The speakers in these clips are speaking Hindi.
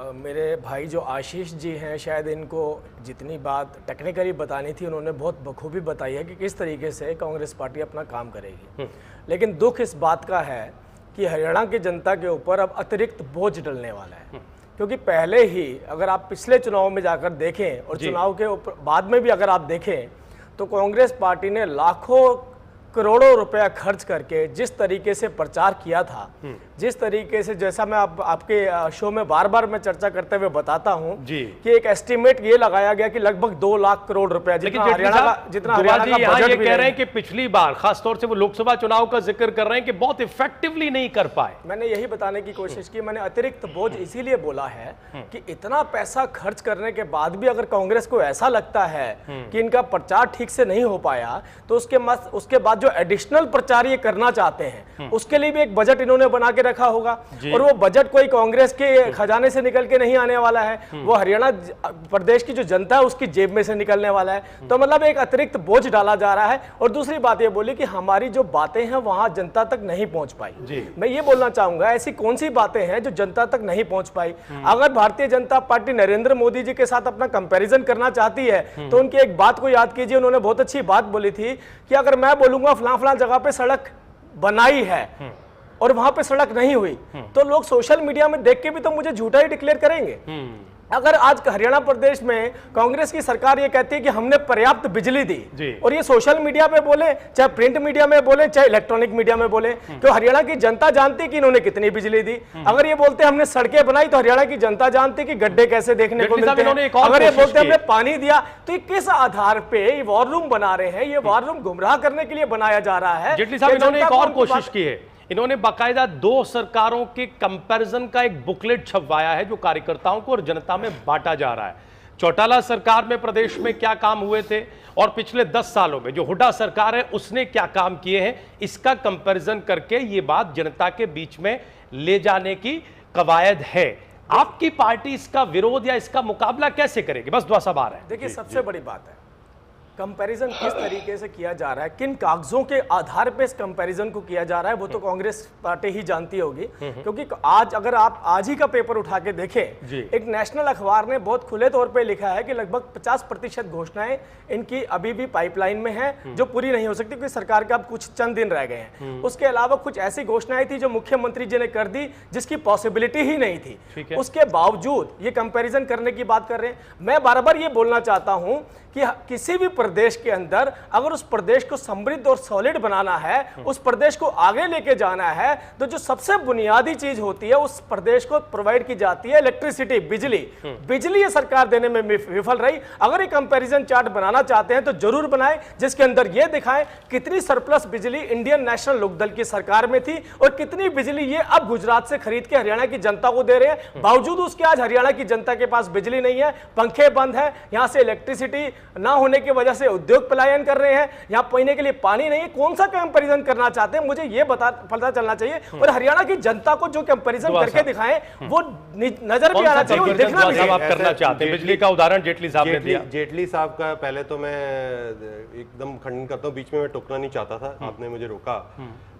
मेरे भाई जो आशीष जी हैं, शायद इनको जितनी बात टेक्निकली बतानी थी उन्होंने बहुत बखूबी बताई है कि किस तरीके से कांग्रेस पार्टी अपना काम करेगी। लेकिन दुख इस बात का है कि हरियाणा की जनता के ऊपर अब अतिरिक्त बोझ डलने वाला है, क्योंकि पहले ही अगर आप पिछले चुनाव में जाकर देखें और चुनाव के ऊपर बाद में भी अगर आप देखें तो कांग्रेस पार्टी ने लाखों करोड़ों रुपया खर्च करके जिस तरीके से प्रचार किया था, जिस तरीके से, जैसा मैं आपके शो में बार बार मैं चर्चा करते हुए बताता हूं कि एक एस्टीमेट ये लगाया गया कि लगभग 2 लाख करोड़ रुपया जितना हरियाणा का बजट ये कह रहे हैं कि पिछली बार खासतौर से वो लोकसभा चुनाव का जिक्र कर रहे हैं कि बहुत इफेक्टिवली नहीं कर पाए। मैंने यही बताने की कोशिश की, मैंने अतिरिक्त बोझ इसीलिए बोला है कि इतना पैसा खर्च करने के बाद भी अगर कांग्रेस को ऐसा लगता है कि इनका प्रचार ठीक से नहीं हो पाया तो उसके बाद जो एडिशनल प्रचार ये करना चाहते हैं उसके लिए भी एक बजट इन्होंने बना के रखा होगा, और वो बजट कोई कांग्रेस के खजाने से निकल के नहीं आने वाला है, वो हरियाणा प्रदेश की जो जनता है उसकी जेब में से निकलने वाला है। तो मतलब एक अतिरिक्त बोझ डाला जा रहा है। और दूसरी बात ये बोली कि हमारी जो बातें हैं वहां जनता तक नहीं पहुंच पाई। मैं ये बोलना चाहूंगा ऐसी कौन सी बातें हैं जो जनता तक नहीं पहुंच पाई। अगर भारतीय जनता पार्टी नरेंद्र मोदी जी के साथ अपना कंपैरिजन करना चाहती है तो उनकी एक बात को याद कीजिए, उन्होंने बहुत अच्छी बात बोली थी कि अगर मैं बोलूंगा फलां जगह पे सड़क बनाई है और वहां पे सड़क नहीं हुई तो लोग सोशल मीडिया में देख के भी तो मुझे झूठा ही डिक्लेयर करेंगे। अगर आज हरियाणा प्रदेश में कांग्रेस की सरकार ये कहती है कि हमने पर्याप्त बिजली दी और ये सोशल मीडिया पे बोले, चाहे प्रिंट मीडिया में बोले, चाहे इलेक्ट्रॉनिक मीडिया में बोले, तो हरियाणा की जनता जानती है कि इन्होंने कितनी बिजली दी। अगर ये बोलते हमने सड़कें बनाई तो हरियाणा की जनता जानती है कि गड्ढे कैसे देखने को मिलते हैं। अगर ये बोलते हमने पानी दिया तो ये किस आधार पे वॉर रूम बना रहे हैं? ये वॉर रूम गुमराह करने के लिए बनाया जा रहा है। जेटली साहब, इन्होंने एक और कोशिश की है, इन्होंने बाकायदा 2 सरकारों के कंपैरिजन का एक बुकलेट छपवाया है जो कार्यकर्ताओं को और जनता में बांटा जा रहा है। चौटाला सरकार में प्रदेश में क्या काम हुए थे और पिछले 10 सालों में जो हुड्डा सरकार है उसने क्या काम किए हैं, इसका कंपैरिजन करके ये बात जनता के बीच में ले जाने की कवायद है। आपकी पार्टी इसका विरोध या इसका मुकाबला कैसे करेगी? बस 2 सवाल है। देखिए, सबसे बड़ी बात है कंपैरिजन किस तरीके से किया जा रहा है, किन कागजों के आधार पे इस कंपैरिजन को किया जा रहा है, वो तो कांग्रेस पार्टी ही जानती होगी। क्योंकि आज अगर आप आज ही का पेपर उठा के देखें, एक नेशनल अखबार ने बहुत खुले तौर पे लिखा है कि लगभग 50% घोषणाएं इनकी अभी भी पाइपलाइन में है जो पूरी नहीं हो सकती क्योंकि सरकार के अब कुछ चंद दिन रह गए हैं। उसके अलावा कुछ ऐसी घोषणाएं थी जो मुख्यमंत्री जी ने कर दी जिसकी पॉसिबिलिटी ही नहीं थी। उसके बावजूद ये कंपैरिजन करने की बात कर रहे हैं। मैं बार बार ये बोलना चाहता हूं कि किसी भी प्रदेश के अंदर अगर उस प्रदेश को समृद्ध और सॉलिड बनाना है, उस प्रदेश को आगे लेके जाना है, तो जो सबसे बुनियादी चीज होती है उस प्रदेश को प्रोवाइड की जाती है इलेक्ट्रिसिटी, बिजली। बिजली ये सरकार देने में विफल रही। अगर ये कंपैरिजन चार्ट बनाना चाहते हैं तो जरूर बनाएं जिसके अंदर ये दिखाएं कितनी सरप्लस बिजली इंडियन नेशनल लोकदल की सरकार में थी और कितनी बिजली ये अब गुजरात से खरीद के हरियाणा की जनता को दे रहे हैं। बावजूद उसके आज हरियाणा की जनता के पास बिजली नहीं है, पंखे बंद है, यहां से इलेक्ट्रिसिटी ना होने की वजह से उद्योग पलायन कर रहे हैं, यहां पीने के लिए पानी नहीं है। कौन सा कंपैरिजन करना चाहते हैं मुझे ये पता चलना चाहिए। और हरियाणा की जनता को जो कंपैरिजन करके दिखाएं वो नजर भी आना चाहिए, देखना भी चाहिए। आप करना चाहते हैं बिजली का उदाहरण जेटली साहब ने दिया। जेटली साहब का पहले तो मैं एकदम खंडन करता हूं, बीच में मैं टोकना नहीं चाहता था, आपने मुझे रोका।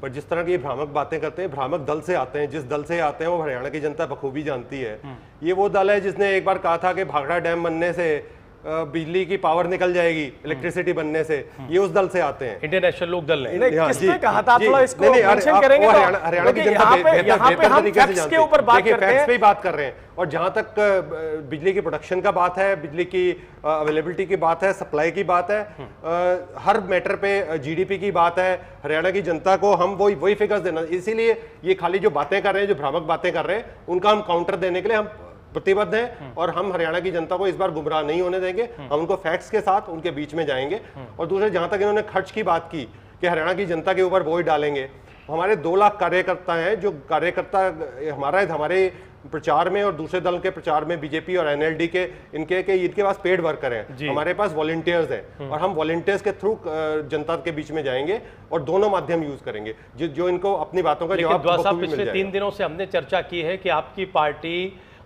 पर जिस तरह की भ्रामक बातें करते हैं, भ्रामक दल से आते हैं, जिस दल से आते हैं वो हरियाणा की जनता बखूबी जानती है। ये वो दल है जिसने एक बार कहा था कि भाखड़ा डैम बनने से बिजली की पावर निकल जाएगी, इलेक्ट्रिसिटी बनने से। ये उस दल से आते हैं, इंडियन नेशनल लोक दल ने। किसने कहा था? थोड़ा इसको मेंशन करेंगे तो हरियाणा की जनता यहाँ पे हम फैक्ट्स के ऊपर बात करते हैं, फैक्ट्स पे ही बात कर रहे हैं। और जहां तक बिजली की प्रोडक्शन का बात है, बिजली की अवेलेबिलिटी की बात है, सप्लाई की बात है, हर मैटर पे जीडीपी की बात है, हरियाणा की जनता को हम वही फिगर्स देना। इसीलिए ये खाली जो बातें कर रहे हैं, जो भ्रामक बातें कर रहे हैं, उनका हम काउंटर देने के लिए हम प्रतिबद्ध हैं और हम हरियाणा की जनता को इस बार गुमराह नहीं होने देंगे। हम उनको फैक्ट्स के साथ उनके बीच में जाएंगे। और दूसरे, जहां तक इन्होंने खर्च की बात की कि हरियाणा की जनता के ऊपर बोझ डालेंगे, हमारे 2 लाख कार्यकर्ता हैं जो कार्यकर्ता हमारे प्रचार में और दूसरे दल के प्रचार में बीजेपी और एनएलडी के इनके पास पेड वर्कर हैं, हमारे पास वॉलंटियर्स हैं और हम वॉलंटियर्स के थ्रू जनता के बीच में जाएंगे और दोनों माध्यम यूज करेंगे जो इनको अपनी बातों का जवाब। पिछले 3 दिनों से हमने चर्चा की है कि आपकी पार्टी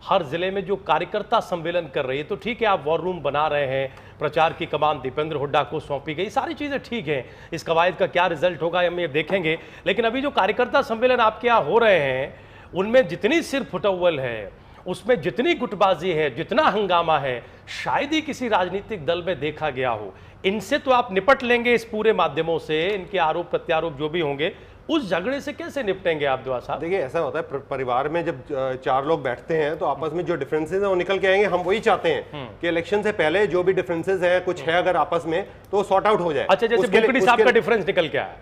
हर जिले में जो कार्यकर्ता सम्मेलन कर रही है, तो ठीक है आप वॉर रूम बना रहे हैं, प्रचार की कमान दीपेंद्र हुड्डा को सौंपी गई, सारी चीजें ठीक हैं। इस कवायद का क्या रिजल्ट होगा हम ये देखेंगे। लेकिन अभी जो कार्यकर्ता सम्मेलन आपके यहाँ हो रहे हैं उनमें जितनी सिर फुटअव्वल है उसमें जितनी गुटबाजी है, जितना हंगामा है, शायद ही किसी राजनीतिक दल में देखा गया हो। इनसे तो आप निपट लेंगे इस पूरे माध्यमों से, इनके आरोप प्रत्यारोप जो भी होंगे, उस झगड़े से कैसे निपटेंगे आप दुआ साहब? देखिए ऐसा होता है परिवार में जब चार लोग बैठते हैं तो आपस में जो डिफरेंसेस हैं वो निकल के आएंगे। हम वही चाहते हैं कि इलेक्शन से पहले जो भी डिफरेंसेस है कुछ है अगर आपस में तो सॉर्ट आउट हो जाए। अच्छा, जैसे भूखड़ी साहब का डिफरेंस निकल के आया,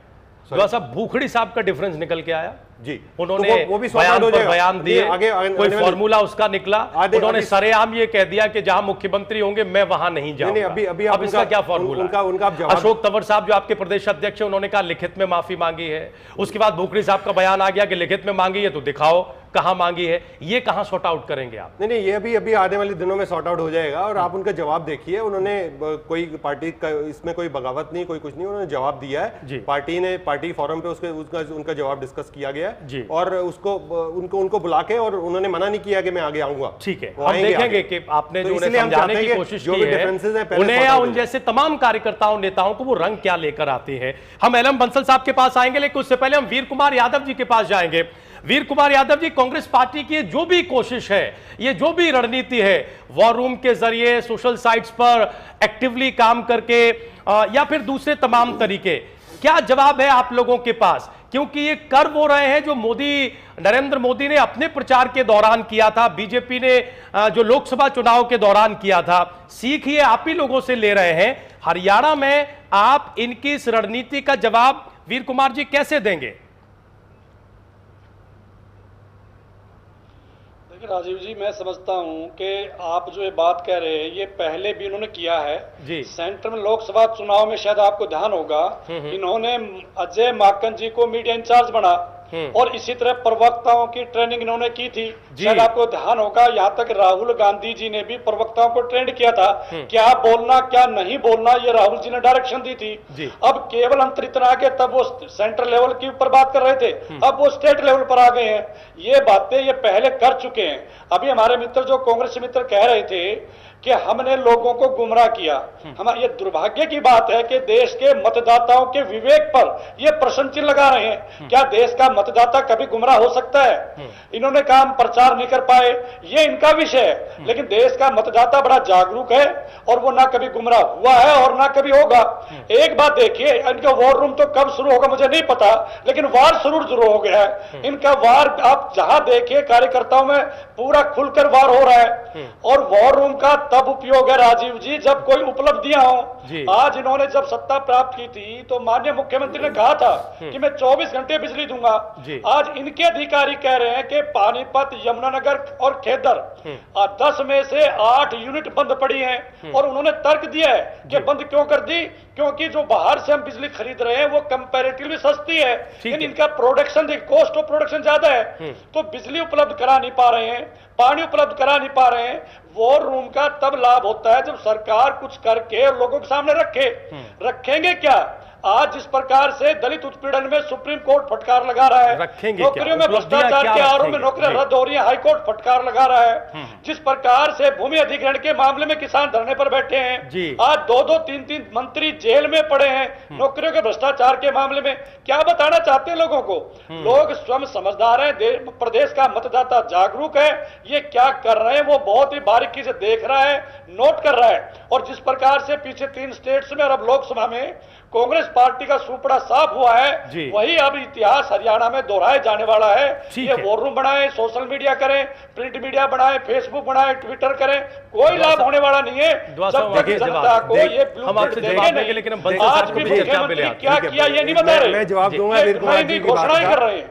दुआ साहब भूखड़ी साहब का डिफरेंस निकल के आया जी, उन्होंने तो वो भी बयान पर बयान दिए, कोई फॉर्मूला उसका निकला, उन्होंने सरेआम ये कह दिया कि जहां मुख्यमंत्री होंगे मैं वहां नहीं जाऊंगा। अब इसका क्या फॉर्मूला? उनका अशोक तंवर साहब जो आपके प्रदेश अध्यक्ष है, उन्होंने कहा लिखित में माफी मांगी है। उसके बाद भूखड़ी साहब का बयान आ गया कि लिखित में मांगी है तो दिखाओ कहां मांगी है। ये कहां सॉर्ट आउट करेंगे आप? नहीं, ये अभी आने वाले दिनों में सॉर्ट आउट हो जाएगा। और आप उनका जवाब देखिए, उन्होंने कोई पार्टी का इसमें कोई बगावत नहीं, कोई कुछ नहीं, उन्होंने जवाब दिया है। पार्टी फोरम पे उनका जवाब डिस्कस किया गया और उसको उनको बुला के, और उन्होंने मना नहीं किया कि मैं आगे आऊंगा। ठीक है, हम देखेंगे कि आपने जो उन्हें समझाने की कोशिश की है, उन्हें या उन जैसे तमाम कार्यकर्ताओं नेताओं को वो रंग क्या लेकर आते हैं। हम एलएम बंसल साहब के पास आएंगे, लेकिन उससे पहले हम वीर कुमार यादव जी के पास जाएंगे। वीर कुमार यादव जी, कांग्रेस पार्टी की जो भी कोशिश है, ये जो भी रणनीति है, वॉर रूम के जरिए, सोशल साइट्स पर एक्टिवली काम करके या फिर दूसरे तमाम तरीके, क्या जवाब है आप लोगों के पास? क्योंकि ये कर वो रहे हैं जो नरेंद्र मोदी ने अपने प्रचार के दौरान किया था, बीजेपी ने जो लोकसभा चुनाव के दौरान किया था। सीख ये आप ही लोगों से ले रहे हैं। हरियाणा में आप इनकी इस रणनीति का जवाब वीर कुमार जी कैसे देंगे? देखिए राजीव जी, मैं समझता हूं कि आप जो ये बात कह रहे हैं ये पहले भी उन्होंने किया है जी। सेंटर में लोकसभा चुनाव में शायद आपको ध्यान होगा, इन्होंने अजय माकन जी को मीडिया इंचार्ज बना और इसी तरह प्रवक्ताओं की ट्रेनिंग इन्होंने की थी। शायद आपको ध्यान होगा, यहाँ तक राहुल गांधी जी ने भी प्रवक्ताओं को ट्रेंड किया था, क्या बोलना क्या नहीं बोलना, ये राहुल जी ने डायरेक्शन दी थी। अब केवल अंतर इतना आगे, तब वो सेंट्रल लेवल के ऊपर बात कर रहे थे, अब वो स्टेट लेवल पर आ गए हैं। ये बातें ये पहले कर चुके हैं। अभी हमारे मित्र जो कांग्रेस मित्र कह रहे थे कि हमने लोगों को गुमराह किया, ये दुर्भाग्य की बात है कि देश के मतदाताओं के विवेक पर ये प्रश्न चिन्ह लगा रहे हैं। क्या देश का मतदाता कभी गुमराह हो सकता है? इन्होंने कहा हम प्रचार नहीं कर पाए, ये इनका विषय है, लेकिन देश का मतदाता बड़ा जागरूक है और वो ना कभी गुमराह हुआ है और ना कभी होगा। एक बात देखिए, इनका वॉर रूम तो कब शुरू होगा मुझे नहीं पता, लेकिन वार जरूर हो गया है। इनका वार आप जहां देखिए कार्यकर्ताओं में पूरा खुलकर वार हो रहा है। और वॉर रूम का तब उपयोग है राजीव जी जब कोई उपलब्धियां हो। आज इन्होंने जब सत्ता प्राप्त की थी तो माननीय मुख्यमंत्री ने कहा था कि मैं 24 घंटे बिजली दूंगा। आज इनके अधिकारी कह रहे हैं कि पानीपत, यमुनानगर और खेदर 10 में से 8 यूनिट बंद पड़ी हैं। और उन्होंने तर्क दिया है कि बंद क्यों कर दी, क्योंकि जो बाहर से हम बिजली खरीद रहे हैं वो कंपैरेटिवली सस्ती है, लेकिन इनका प्रोडक्शन, कॉस्ट ऑफ प्रोडक्शन ज्यादा है, तो बिजली उपलब्ध करा नहीं पा रहे हैं, पानी उपलब्ध करा नहीं पा रहे हैं। वॉर रूम का तब लाभ होता है जब सरकार कुछ करके लोगों के सामने रखेंगे क्या? आज जिस प्रकार से दलित उत्पीड़न में सुप्रीम कोर्ट फटकार लगा रहा है, नौकरियों में भ्रष्टाचार के आरोप में नौकरियां रद्द हो रही है, हाईकोर्ट फटकार लगा रहा है, जिस प्रकार से भूमि अधिग्रहण के मामले में किसान धरने पर बैठे हैं, आज 2-2, 3-3 मंत्री जेल में पड़े हैं नौकरियों के भ्रष्टाचार के मामले में। क्या बताना चाहते हैं लोगों को? लोग स्वयं समझदार हैं, प्रदेश का मतदाता जागरूक है, ये क्या कर रहे हैं वो बहुत ही बारीकी से देख रहा है, नोट कर रहा है। और जिस प्रकार से पीछे 3 स्टेट्स में और अब लोकसभा में कांग्रेस पार्टी का सुपड़ा साफ हुआ है, वही अब इतिहास हरियाणा में दोहराया जाने वाला है। ये वॉर रूम बनाए, सोशल मीडिया करें, प्रिंट मीडिया बनाए, फेसबुक बनाए, ट्विटर करें, कोई लाभ होने वाला नहीं है जब तक जनता को ये ब्लूप्रिंट देंगे। लेकिन आज भी मुख्यमंत्री क्या किया ये नहीं बता रहे, मैं जवाब दूंगा, घोषणा कर रहे हैं।